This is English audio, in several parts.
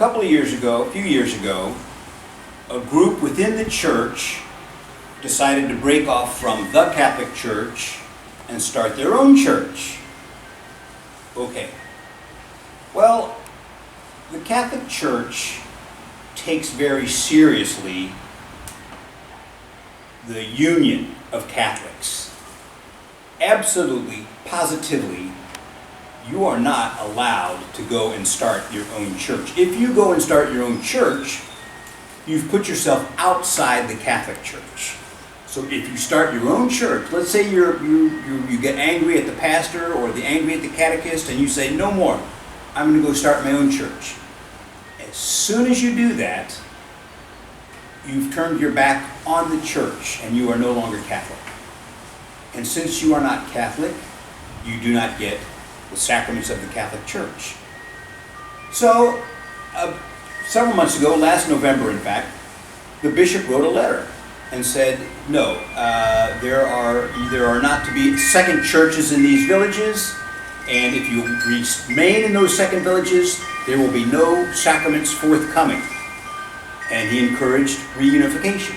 a few years ago, a group within the church decided to break off from the Catholic Church and start their own church. Okay. Well, the Catholic Church takes very seriously the union of Catholics. Absolutely, positively, you are not allowed to go and start your own church. If you go and start your own church, you've put yourself outside the Catholic Church. So if you start your own church, let's say you get angry at the pastor or angry at the catechist and you say, no more, I'm going to go start my own church. As soon as you do that, you've turned your back on the church and you are no longer Catholic. And since you are not Catholic, you do not get the sacraments of the Catholic Church. So, several months ago, last November in fact, the bishop wrote a letter and said, no, there are not to be second churches in these villages, and if you remain in those second villages, there will be no sacraments forthcoming. And he encouraged reunification.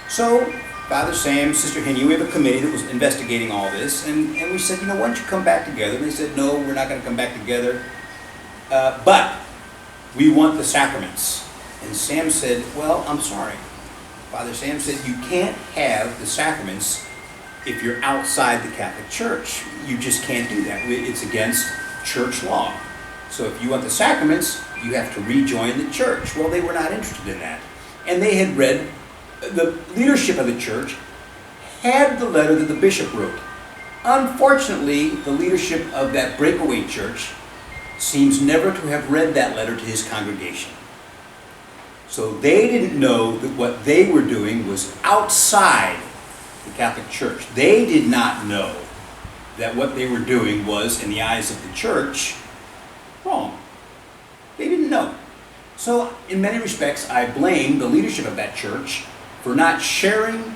So, Father Sam, Sister Henny, we have a committee that was investigating all this, and we said, why don't you come back together? And they said, no, we're not going to come back together, but we want the sacraments. And Sam said, well, I'm sorry. Father Sam said, you can't have the sacraments if you're outside the Catholic Church. You just can't do that. It's against church law. So if you want the sacraments, you have to rejoin the church. Well, they were not interested in that. And they had read, the leadership of the church had the letter that the bishop wrote. Unfortunately, the leadership of that breakaway church seems never to have read that letter to his congregation. So they didn't know that what they were doing was outside the Catholic Church. They did not know that what they were doing was, in the eyes of the church, wrong. They didn't know. So, in many respects, I blame the leadership of that church for not sharing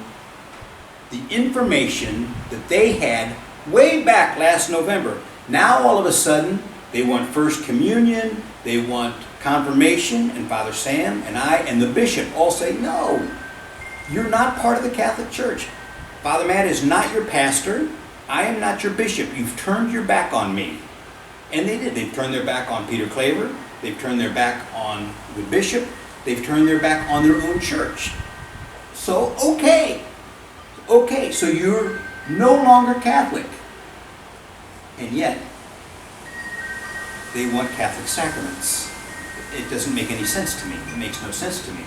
the information that they had way back last November. Now, all of a sudden, they want First Communion, they want confirmation, and Father Sam and I and the bishop all say, no, you're not part of the Catholic Church. Father Matt is not your pastor. I am not your bishop. You've turned your back on me. And they did. They've turned their back on Peter Claver. They've turned their back on the bishop. They've turned their back on their own church. So, okay, so you're no longer Catholic. And yet, they want Catholic sacraments. It doesn't make any sense to me. It makes no sense to me.